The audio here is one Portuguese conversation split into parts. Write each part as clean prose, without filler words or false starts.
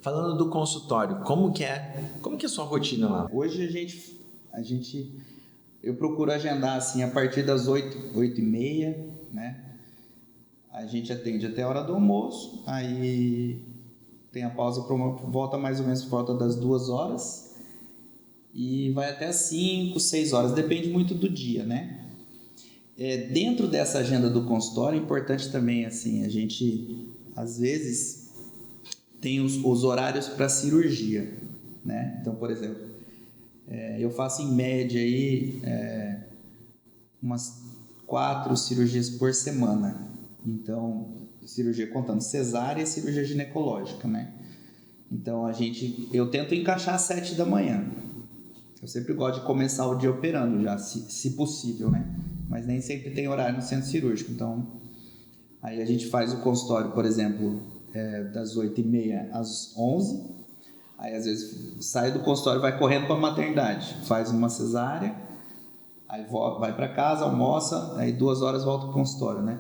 Falando do consultório, como que é a sua rotina lá? Hoje eu procuro agendar assim a partir das 8h30, né? A gente atende até a hora do almoço, aí tem a pausa, volta mais ou menos por volta das 2 horas e vai até as 5, 6 horas, depende muito do dia, né? Dentro dessa agenda do consultório é importante também, assim, a gente às vezes tem os horários para cirurgia, né? Então, por exemplo, eu faço em média aí umas 4 cirurgias por semana. Então, cirurgia contando cesárea e cirurgia ginecológica, né? Então, eu tento encaixar às 7 da manhã. Eu sempre gosto de começar o dia operando já, se possível, né? Mas nem sempre tem horário no centro cirúrgico. Então, aí a gente faz o consultório, por exemplo, das 8h30 às 11h. Aí, às vezes, sai do consultório e vai correndo para a maternidade. Faz uma cesárea, aí vai para casa, almoça, aí 2 horas volta para o consultório, né?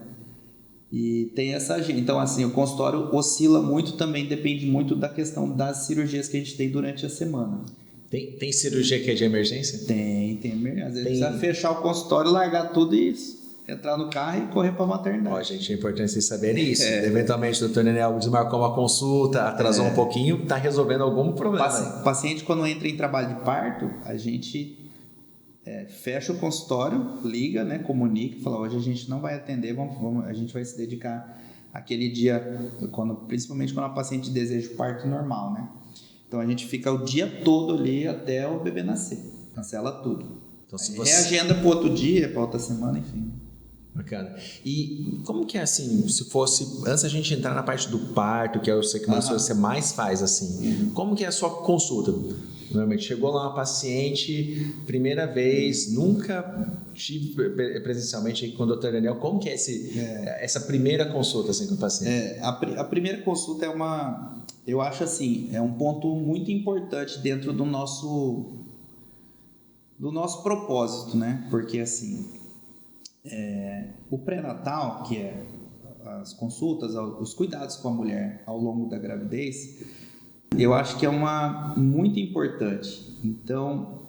E tem essa agenda. Então, assim, o consultório oscila muito também, depende muito da questão das cirurgias que a gente tem durante a semana. Tem cirurgia que é de emergência? Tem. Às vezes precisa fechar o consultório, largar tudo e entrar no carro e correr para a maternidade. Ó, gente, é importante vocês saberem isso. Eventualmente o Dr. Nenel desmarcou uma consulta, atrasou um pouquinho, está resolvendo algum problema. O paciente, quando entra em trabalho de parto, a gente fecha o consultório, liga, né, comunica, fala, hoje a gente não vai atender, a gente vai se dedicar àquele dia, principalmente quando a paciente deseja o parto normal, né? Então a gente fica o dia todo ali até o bebê nascer, cancela tudo. Então, reagenda para outro dia, para outra semana, enfim. Bacana. E como que é assim, se fosse, antes a gente entrar na parte do parto, que eu sei que uma das coisas que você mais faz assim, como que é a sua consulta? Normalmente chegou lá uma paciente, primeira vez, nunca tive presencialmente com o Dr. Daniel, como que é essa primeira consulta assim, com o paciente? A primeira consulta eu acho assim, é um ponto muito importante dentro do nosso propósito, né? Porque assim, o pré-natal, que é as consultas, os cuidados com a mulher ao longo da gravidez, eu acho que é muito importante. Então,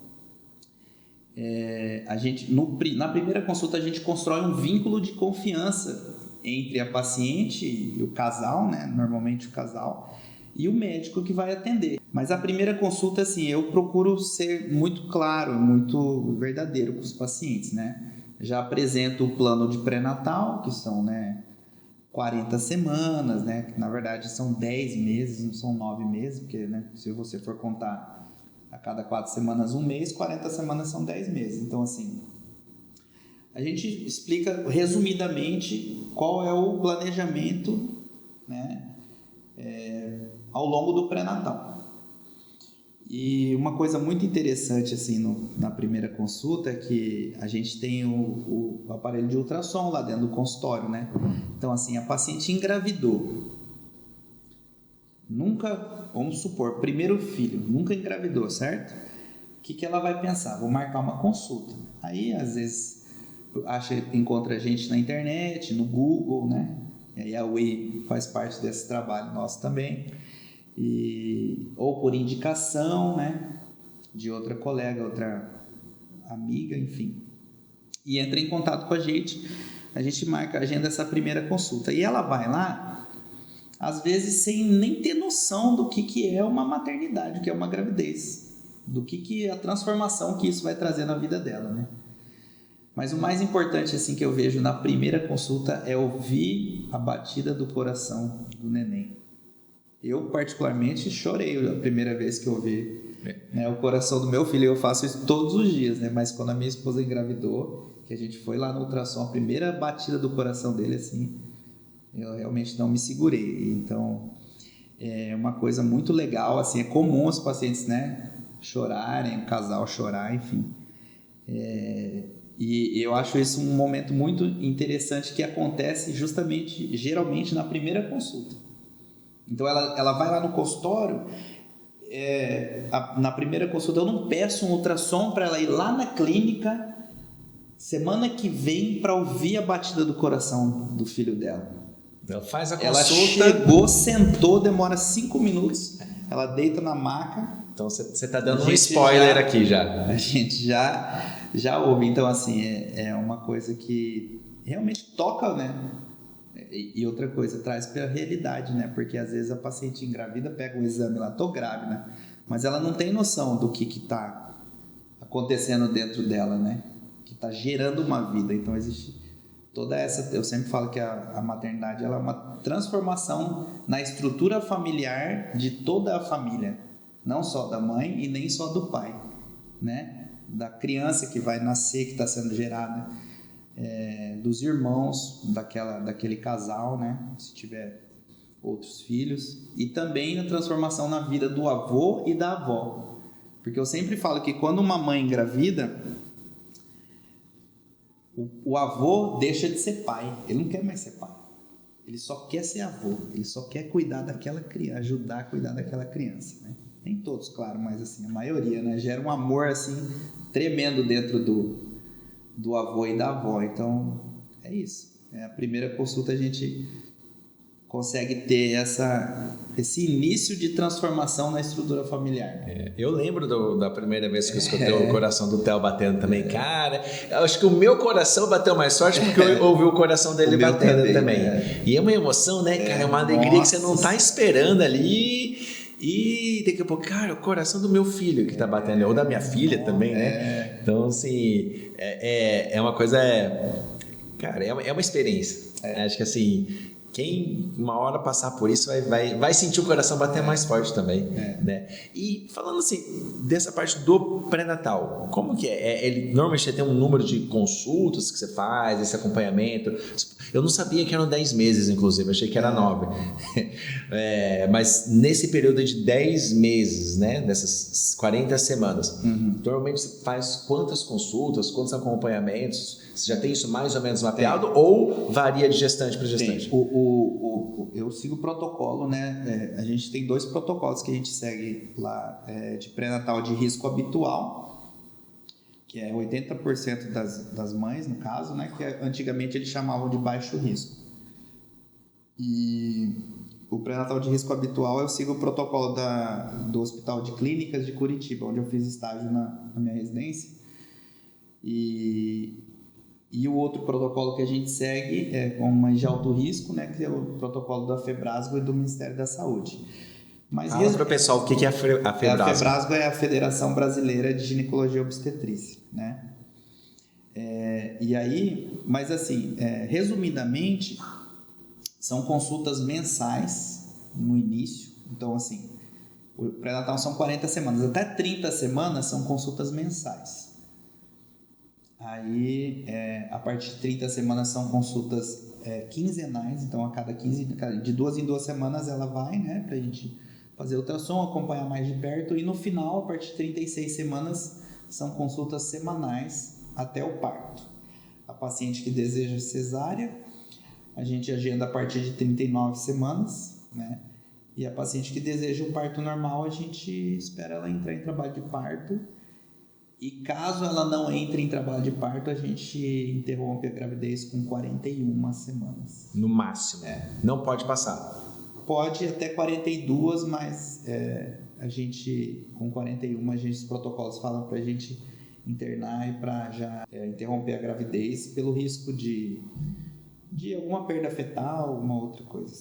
na primeira consulta a gente constrói um vínculo de confiança entre a paciente e o casal, né? Normalmente o casal, e o médico que vai atender. Mas a primeira consulta, assim, eu procuro ser muito claro, muito verdadeiro com os pacientes, né? Já apresento o plano de pré-natal, que são, né, 40 semanas, né? Que na verdade são 10 meses, não são 9 meses, porque, né, se você for contar a cada 4 semanas 1 mês, 40 semanas são 10 meses. Então, assim, a gente explica resumidamente qual é o planejamento, né, ao longo do pré-natal. E uma coisa muito interessante assim na primeira consulta é que a gente tem o aparelho de ultrassom lá dentro do consultório, né? Então, assim, a paciente engravidou. Nunca, vamos supor, primeiro filho, nunca engravidou, certo? O que ela vai pensar? Vou marcar uma consulta. Aí, às vezes, encontra a gente na internet, no Google, né? E aí a UI faz parte desse trabalho nosso também. Ou por indicação, né, de outra colega, outra amiga, enfim, e entra em contato com a gente marca, agenda essa primeira consulta, e ela vai lá, às vezes sem nem ter noção do que é uma maternidade, o que é uma gravidez, do que a transformação que isso vai trazer na vida dela, né? Mas o mais importante assim que eu vejo na primeira consulta é ouvir a batida do coração do neném. Eu, particularmente, chorei a primeira vez que eu ouvi, né, o coração do meu filho. Eu faço isso todos os dias, né? Mas quando a minha esposa engravidou, que a gente foi lá no ultrassom, a primeira batida do coração dele, assim, eu realmente não me segurei. Então, é uma coisa muito legal, assim, é comum os pacientes, né, chorarem, o casal chorar, enfim. E eu acho isso um momento muito interessante que acontece geralmente na primeira consulta. Então ela vai lá no consultório, na primeira consulta eu não peço um ultrassom para ela ir lá na clínica semana que vem para ouvir a batida do coração do filho dela. Ela faz a consulta. Ela chegou, sentou, demora 5 minutos, ela deita na maca. Então você tá dando A um gente spoiler já- aqui já. A gente já ouve. Então, assim, é uma coisa que realmente toca, né? E outra coisa, traz para a realidade, né? Porque às vezes a paciente engravida pega um exame lá, tô grávida, mas ela não tem noção do que está acontecendo dentro dela, né? Que está gerando uma vida. Então existe toda essa. Eu sempre falo que a maternidade ela é uma transformação na estrutura familiar de toda a família, não só da mãe e nem só do pai, né? Da criança que vai nascer, que está sendo gerada. Dos irmãos daquele casal, né? Se tiver outros filhos, e também a transformação na vida do avô e da avó, porque eu sempre falo que quando uma mãe engravida, o avô deixa de ser pai, ele não quer mais ser pai, ele só quer ser avô, ele só quer cuidar daquela criança, ajudar a cuidar daquela criança, né? Nem todos, claro, mas assim, a maioria, né? Gera um amor assim tremendo dentro do avô e da avó. Então é isso, a primeira consulta a gente consegue ter esse início de transformação na estrutura familiar. Eu lembro da primeira vez que eu escutei o coração do Theo batendo também. Cara, eu acho que o meu coração bateu mais forte porque eu ouvi o coração dele batendo também. E é uma emoção, né, cara? É uma alegria que você não tá esperando ali. E daqui a pouco, cara, o coração do meu filho que tá batendo, ou da minha filha também, né? Então, assim, é uma coisa. Cara, é uma experiência. Acho que assim. Quem uma hora passar por isso vai sentir o coração bater mais forte também, né? E falando assim, dessa parte do pré-natal, como que é? Ele normalmente você tem um número de consultas que você faz, esse acompanhamento. Eu não sabia que eram 10 meses, inclusive, achei que era 9. Mas nesse período de 10 meses, né? Dessas 40 semanas, normalmente você faz quantas consultas, quantos acompanhamentos? Você já tem isso mais ou menos mapeado ou varia de gestante para gestante? Eu sigo o protocolo, né? A gente tem 2 protocolos que a gente segue lá de pré-natal de risco habitual, que é 80% das mães, no caso, né? Que antigamente eles chamavam de baixo risco. E o pré-natal de risco habitual eu sigo o protocolo do Hospital de Clínicas de Curitiba, onde eu fiz estágio na minha residência. E o outro protocolo que a gente segue é com mães de alto risco, né, que é o protocolo da Febrasgo e do Ministério da Saúde. Fala para o pessoal o que é a Febrasgo. A Febrasgo é a Federação Brasileira de Ginecologia e Obstetrícia, né? E aí, mas assim, resumidamente, são consultas mensais no início. Então, assim, o pré-natal são 40 semanas, até 30 semanas são consultas mensais. Aí, a partir de 30 semanas são consultas quinzenais, então de 2 em 2 semanas ela vai, né, pra gente fazer ultrassom, acompanhar mais de perto, e no final, a partir de 36 semanas, são consultas semanais até o parto. A paciente que deseja cesárea, a gente agenda a partir de 39 semanas, né, e a paciente que deseja um parto normal, a gente espera ela entrar em trabalho de parto. E caso ela não entre em trabalho de parto, a gente interrompe a gravidez com 41 semanas. No máximo. Não pode passar. Pode até 42, mas a gente, com 41, os protocolos falam para a gente internar e para já interromper a gravidez pelo risco de alguma perda fetal, alguma outra coisa.